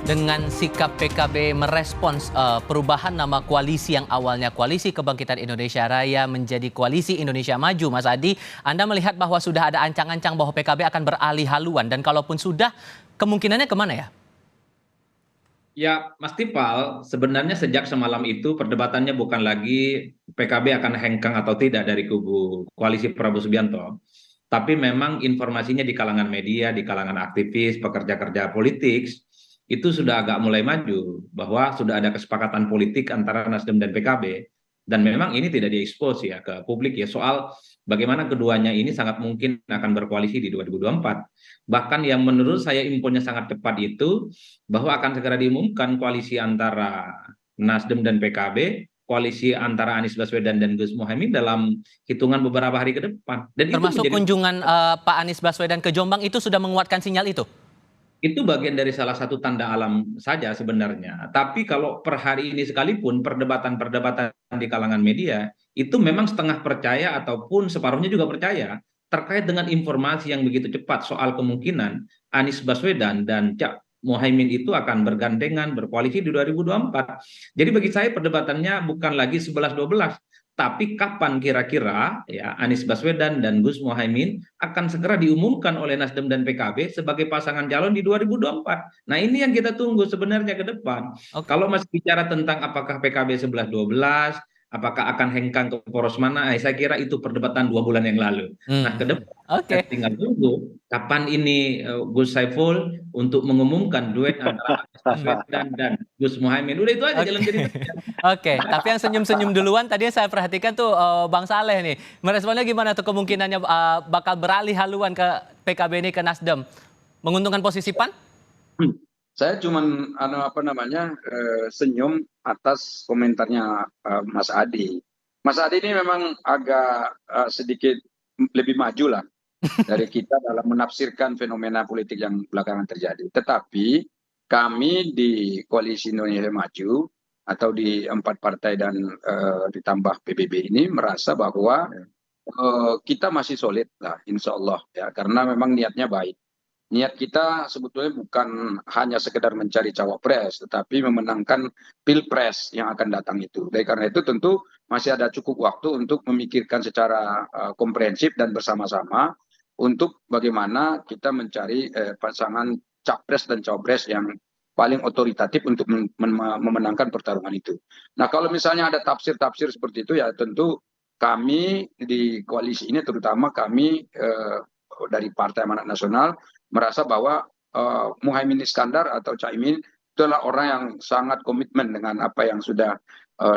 dengan sikap PKB merespons perubahan nama koalisi yang awalnya Koalisi Kebangkitan Indonesia Raya menjadi Koalisi Indonesia Maju, Mas Adi, Anda melihat bahwa sudah ada ancang-ancang bahwa PKB akan beralih haluan, dan kalaupun sudah, kemungkinannya kemana ya? Ya, Mas Tipal, sebenarnya sejak semalam itu perdebatannya bukan lagi PKB akan hengkang atau tidak dari kubu koalisi Prabowo Subianto, tapi memang informasinya di kalangan media, di kalangan aktivis, pekerja-kerja politik, itu sudah agak mulai maju, bahwa sudah ada kesepakatan politik antara Nasdem dan PKB, dan memang ini tidak diekspos ya ke publik ya, soal bagaimana keduanya ini sangat mungkin akan berkoalisi di 2024. Bahkan yang menurut saya infonya sangat tepat itu, bahwa akan segera diumumkan koalisi antara Nasdem dan PKB, koalisi antara Anies Baswedan dan Gus Muhaimin dalam hitungan beberapa hari ke depan. Dan itu Termasuk menjadi kunjungan Pak Anies Baswedan ke Jombang itu sudah menguatkan sinyal itu? itu bagian dari salah satu tanda alam saja sebenarnya. Tapi kalau per hari ini sekalipun perdebatan-perdebatan di kalangan media itu memang setengah percaya ataupun separuhnya juga percaya terkait dengan informasi yang begitu cepat soal kemungkinan Anies Baswedan dan Cak Muhaimin itu akan bergandengan berkoalisi di 2024. Jadi bagi saya perdebatannya bukan lagi 11-12, tapi kapan kira-kira ya Anies Baswedan dan Gus Muhaimin akan segera diumumkan oleh Nasdem dan PKB sebagai pasangan calon di 2024. Nah, ini yang kita tunggu sebenarnya ke depan. Oke. Kalau masih bicara tentang apakah PKB 11-12, apakah akan hengkang ke poros mana, saya kira itu perdebatan 2 bulan yang lalu. Nah, ke depan kita Oke. tinggal tunggu kapan ini Gus Saiful untuk mengumumkan duet antara Anies Baswedan dan Gus Muhaimin. Udah itu aja Oke. jalan ceritanya. Oke, tapi yang senyum-senyum duluan tadi yang saya perhatikan tuh Bang Saleh nih. Meresponnya gimana tuh kemungkinannya bakal beralih haluan ke PKB ini ke Nasdem? Menguntungkan posisi PAN? Saya cuman senyum atas komentarnya Mas Adi. Mas Adi ini memang agak sedikit lebih maju lah dari kita dalam menafsirkan fenomena politik yang belakangan terjadi. Tetapi kami di Koalisi Indonesia Maju atau di 4 partai dan ditambah PBB ini merasa bahwa kita masih solid lah, insya Allah ya, karena memang niatnya baik. Niat kita sebetulnya bukan hanya sekedar mencari cawapres, tetapi memenangkan pilpres yang akan datang itu. Dari karena itu tentu masih ada cukup waktu untuk memikirkan secara komprehensif dan bersama-sama untuk bagaimana kita mencari pasangan capres dan cawapres yang paling otoritatif untuk memenangkan pertarungan itu. Nah, kalau misalnya ada tafsir-tafsir seperti itu, ya tentu kami di koalisi ini, terutama kami dari Partai Amanat Nasional, merasa bahwa Muhaimin Iskandar atau Caimin itu adalah orang yang sangat komitmen dengan apa yang sudah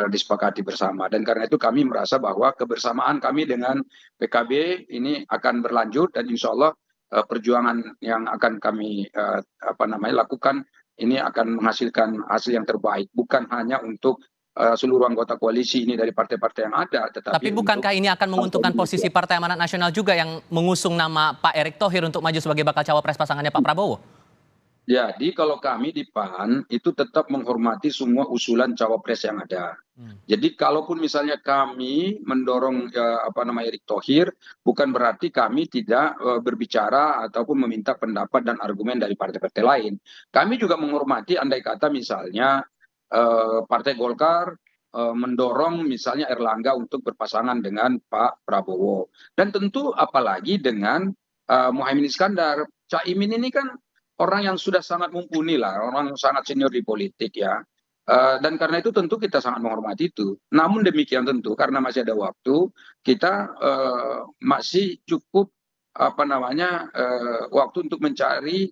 disepakati bersama. Dan karena itu kami merasa bahwa kebersamaan kami dengan PKB ini akan berlanjut, dan insya Allah perjuangan yang akan kami lakukan ini akan menghasilkan hasil yang terbaik, bukan hanya untuk seluruh anggota koalisi ini dari partai-partai yang ada, Tapi tetapi untuk bukankah ini akan menguntungkan posisi Partai Amanat Nasional juga yang mengusung nama Pak Erick Thohir untuk maju sebagai bakal cawapres pasangannya Pak Prabowo? jadi kalau kami di PAN itu tetap menghormati semua usulan cawapres yang ada. Jadi kalaupun misalnya kami mendorong Erick Thohir, bukan berarti kami tidak berbicara ataupun meminta pendapat dan argumen dari partai-partai lain. Kami juga menghormati andai kata misalnya Partai Golkar mendorong misalnya Erlangga untuk berpasangan dengan Pak Prabowo. Dan tentu apalagi dengan Muhaimin Iskandar. Caimin ini kan orang yang sudah sangat mumpuni lah, orang yang sangat senior di politik ya. Dan karena itu tentu kita sangat menghormati itu. Namun demikian tentu karena masih ada waktu, kita masih cukup waktu untuk mencari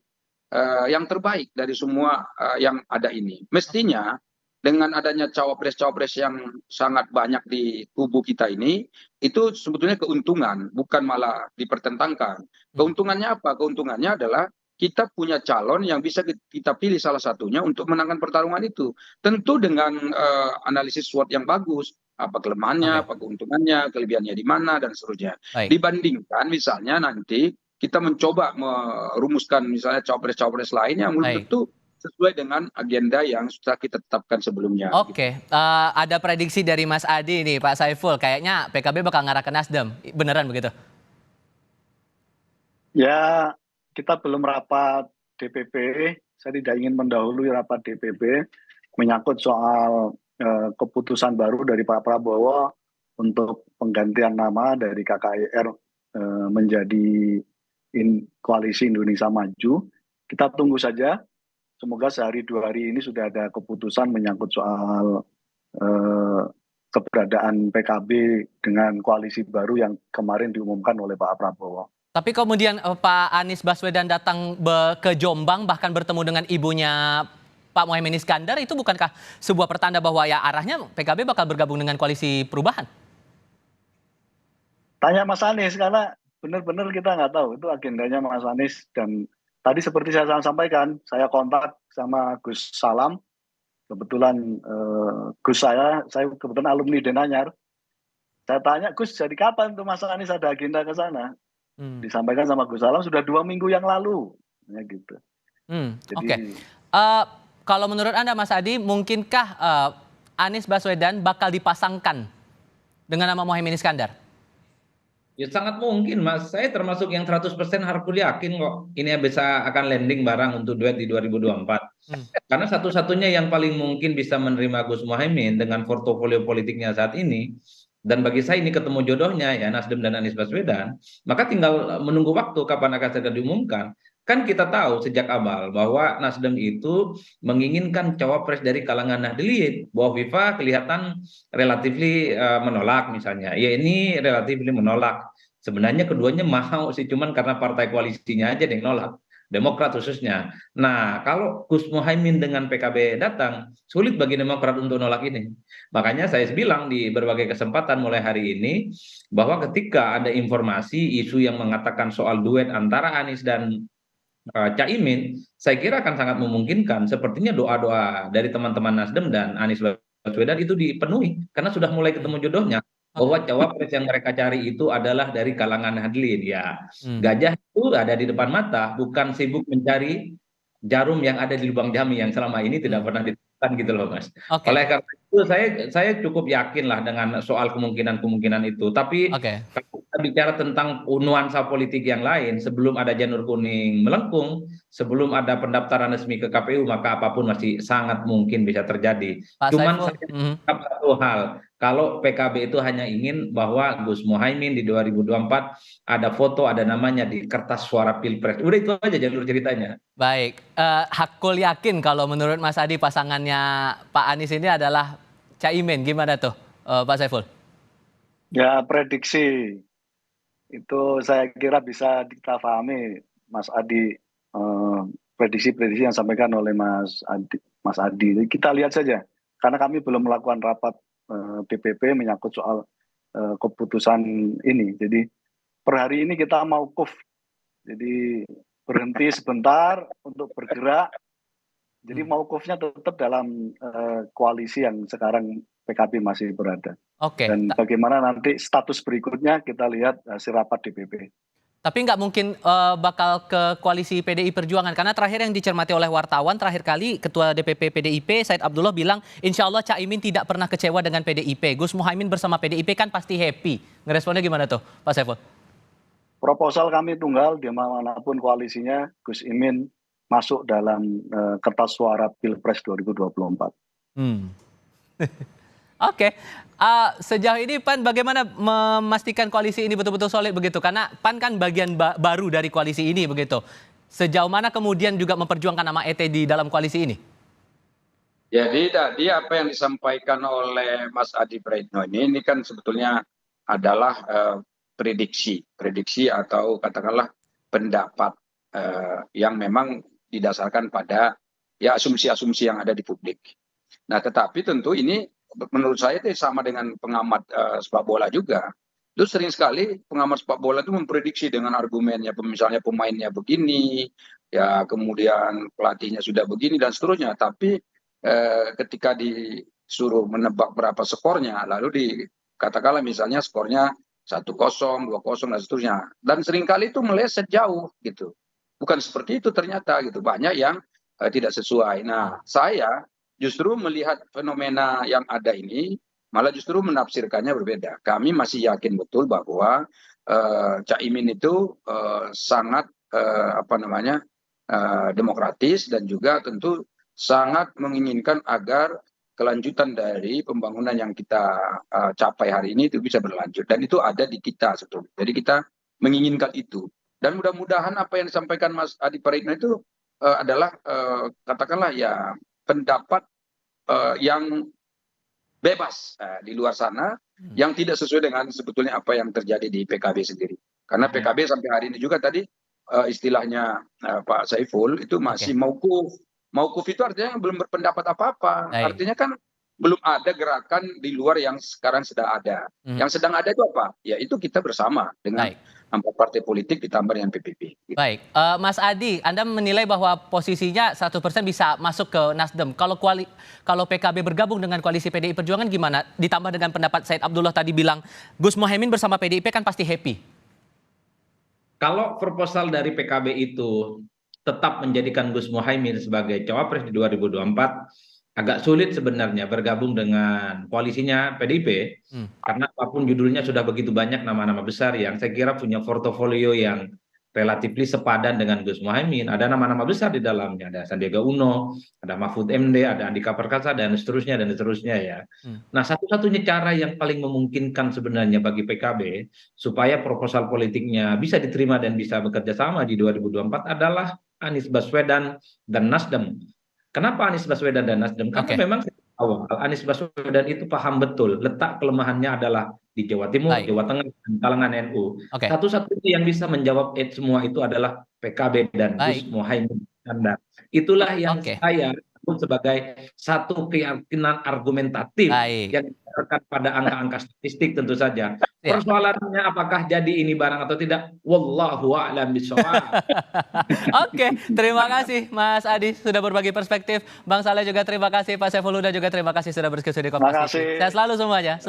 yang terbaik dari semua yang ada ini. Mestinya dengan adanya cawapres-cawapres yang sangat banyak di kubu kita ini, itu sebetulnya keuntungan, bukan malah dipertentangkan. Keuntungannya apa? Keuntungannya adalah kita punya calon yang bisa kita pilih salah satunya untuk menangkan pertarungan itu. Tentu dengan analisis SWOT yang bagus, apa kelemahannya, Oke, apa keuntungannya, kelebihannya di mana, dan seterusnya. baik. Dibandingkan misalnya nanti kita mencoba merumuskan misalnya cawapres-cawapres lain yang belum Baik. tentu sesuai dengan agenda yang sudah kita tetapkan sebelumnya. Oke, ada prediksi dari Mas Adi nih, Pak Saiful. Kayaknya PKB bakal ngarah ke Nasdem. Beneran begitu? Ya, kita belum rapat DPP, saya tidak ingin mendahului rapat DPP menyangkut soal keputusan baru dari Pak Prabowo untuk penggantian nama dari KKIR menjadi Koalisi Indonesia Maju. Kita tunggu saja. Semoga sehari 2 hari ini sudah ada keputusan menyangkut soal keberadaan PKB dengan koalisi baru yang kemarin diumumkan oleh Pak Prabowo. Tapi kemudian Pak Anies Baswedan datang ke Jombang bahkan bertemu dengan ibunya Pak Muhaimin Iskandar, itu bukankah sebuah pertanda bahwa ya arahnya PKB bakal bergabung dengan koalisi perubahan? Tanya Mas Anies, karena benar-benar kita nggak tahu itu agendanya Mas Anies. Dan tadi seperti saya sampaikan, saya kontak sama Gus Salam. Kebetulan Gus saya kebetulan alumni Denanyar. Saya tanya, Gus, jadi kapan tuh Mas Anies ada agenda ke sana? Disampaikan sama Gus Salam sudah 2 minggu yang lalu. Ya gitu. Jadi, Oke. Kalau menurut Anda Mas Adi, mungkinkah Anies Baswedan bakal dipasangkan dengan nama Muhaimin Iskandar? Ya sangat mungkin Mas, saya termasuk yang 100% harus yakin kok ini bisa akan landing barang untuk duet di 2024. Karena satu-satunya yang paling mungkin bisa menerima Gus Muhaimin dengan portofolio politiknya saat ini, dan bagi saya ini ketemu jodohnya ya Nasdem dan Anies Baswedan, maka tinggal menunggu waktu kapan akan segera diumumkan. Kan kita tahu sejak awal bahwa Nasdem itu menginginkan cawapres dari kalangan Nahdliyin, bahwa Viva kelihatan relatif menolak misalnya. Ya ini relatif menolak. Sebenarnya keduanya mau sih, cuman karena partai koalisinya aja yang nolak. Demokrat khususnya. Nah, kalau Gus Muhaimin dengan PKB datang, sulit bagi Demokrat untuk nolak ini. Makanya saya bilang di berbagai kesempatan mulai hari ini, bahwa ketika ada informasi, isu yang mengatakan soal duet antara Anies dan Caimin, saya kira akan sangat memungkinkan. Sepertinya doa-doa dari teman-teman Nasdem dan Anies Baswedan itu dipenuhi, karena sudah mulai ketemu jodohnya. Bahwa cawapres yang mereka cari itu adalah dari kalangan Nahdliyin. Ya, gajah itu ada di depan mata, bukan sibuk mencari jarum yang ada di lubang jami yang selama ini tidak pernah ditemukan gitu loh Mas. Oleh karena itu saya cukup yakin lah dengan soal kemungkinan-kemungkinan itu. Tapi kalau kita bicara tentang nuansa politik yang lain, sebelum ada janur kuning melengkung, sebelum ada pendaftaran resmi ke KPU, maka apapun masih sangat mungkin bisa terjadi. Cuman saya satu hal, kalau PKB itu hanya ingin bahwa Gus Muhaimin di 2024 ada foto, ada namanya di kertas suara Pilpres. Udah itu aja jalur ceritanya. Baik, Hakul yakin kalau menurut Mas Adi pasangannya Pak Anies ini adalah Caimin. Gimana tuh Pak Saiful? Ya prediksi itu saya kira bisa kita pahami Mas Adi, prediksi-prediksi yang disampaikan oleh Mas Adi. Kita lihat saja, karena kami belum melakukan rapat DPP menyangkut soal keputusan ini. Jadi per hari ini kita mauquf, jadi berhenti sebentar untuk bergerak. Jadi mauqufnya tetap dalam koalisi yang sekarang PKB masih berada. Dan bagaimana nanti status berikutnya kita lihat hasil rapat DPP. Tapi nggak mungkin bakal ke koalisi PDI Perjuangan, karena terakhir yang dicermati oleh wartawan, terakhir kali Ketua DPP PDIP Said Abdullah bilang insya Allah Caimin tidak pernah kecewa dengan PDIP. Gus Muhaimin bersama PDIP kan pasti happy. Ngeresponnya gimana tuh Pak Saiful? Proposal kami tunggal, di manapun koalisinya Gus Imin masuk dalam kertas suara Pilpres 2024. Oke. Sejauh ini PAN bagaimana memastikan koalisi ini betul-betul solid begitu? Karena PAN kan bagian baru dari koalisi ini begitu. Sejauh mana kemudian juga memperjuangkan nama ET di dalam koalisi ini? Jadi tadi apa yang disampaikan oleh Mas Adi Praitno ini kan sebetulnya adalah prediksi atau katakanlah pendapat yang memang didasarkan pada ya asumsi-asumsi yang ada di publik. Nah, tetapi tentu ini menurut saya itu sama dengan pengamat sepak bola juga. Itu sering sekali pengamat sepak bola itu memprediksi dengan argumennya, misalnya pemainnya begini, ya kemudian pelatihnya sudah begini dan seterusnya. Tapi ketika disuruh menebak berapa skornya, lalu dikatakanlah misalnya skornya 1-0, 2-0 dan seterusnya. Dan seringkali itu meleset jauh gitu. Bukan seperti itu ternyata gitu. Banyak yang tidak sesuai. Nah, saya justru melihat fenomena yang ada ini, malah justru menafsirkannya berbeda. Kami masih yakin betul bahwa Caimin itu sangat demokratis dan juga tentu sangat menginginkan agar kelanjutan dari pembangunan yang kita capai hari ini itu bisa berlanjut, dan itu ada di kita sebetulnya. Jadi kita menginginkan itu, dan mudah-mudahan apa yang disampaikan Mas Adi Praitno itu adalah katakanlah ya pendapat yang bebas di luar sana, yang tidak sesuai dengan sebetulnya apa yang terjadi di PKB sendiri. Karena PKB sampai hari ini juga tadi istilahnya Pak Saiful itu masih maukuf. Maukuf itu artinya belum berpendapat apa-apa. Artinya kan belum ada gerakan di luar yang sekarang sedang ada. Yang sedang ada itu apa? Ya itu kita bersama dengan 4 partai politik ditambah dengan PPP. Gitu. Baik, Mas Adi, Anda menilai bahwa posisinya 100% bisa masuk ke Nasdem. Kalau PKB bergabung dengan koalisi PDI Perjuangan gimana? Ditambah dengan pendapat Said Abdullah tadi bilang Gus Mohaimin bersama PDIP kan pasti happy. Kalau proposal dari PKB itu tetap menjadikan Gus Mohaimin sebagai cawapres di 2024, agak sulit sebenarnya bergabung dengan koalisinya PDIP, karena apapun judulnya sudah begitu banyak nama-nama besar yang saya kira punya portofolio yang relatif sepadan dengan Gus Mohaimin. Ada nama-nama besar di dalamnya, ada Sandiaga Uno, ada Mahfud MD, ada Andika Perkasa, dan seterusnya ya. Nah, satu-satunya cara yang paling memungkinkan sebenarnya bagi PKB supaya proposal politiknya bisa diterima dan bisa bekerja sama di 2024 adalah Anies Baswedan dan Nasdem. Kenapa Anies Baswedan dan Nasdem? Karena memang awal Anies Baswedan itu paham betul letak kelemahannya adalah di Jawa Timur, Jawa Tengah, dan kalangan NU. Satu-satunya yang bisa menjawab semua itu adalah PKB dan Gus Mohaimin Iskandar. Itulah yang saya sebut sebagai satu keyakinan argumentatif yang didasarkan pada angka-angka statistik tentu saja. Persoalannya apakah jadi ini barang atau tidak? Wallahu a'lam bishawab. Oke, terima kasih Mas Adi sudah berbagi perspektif. Bang Saleh juga terima kasih, Pak Saiful Huda juga terima kasih sudah berdiskusi di Kompas TV. Sehat selalu semuanya.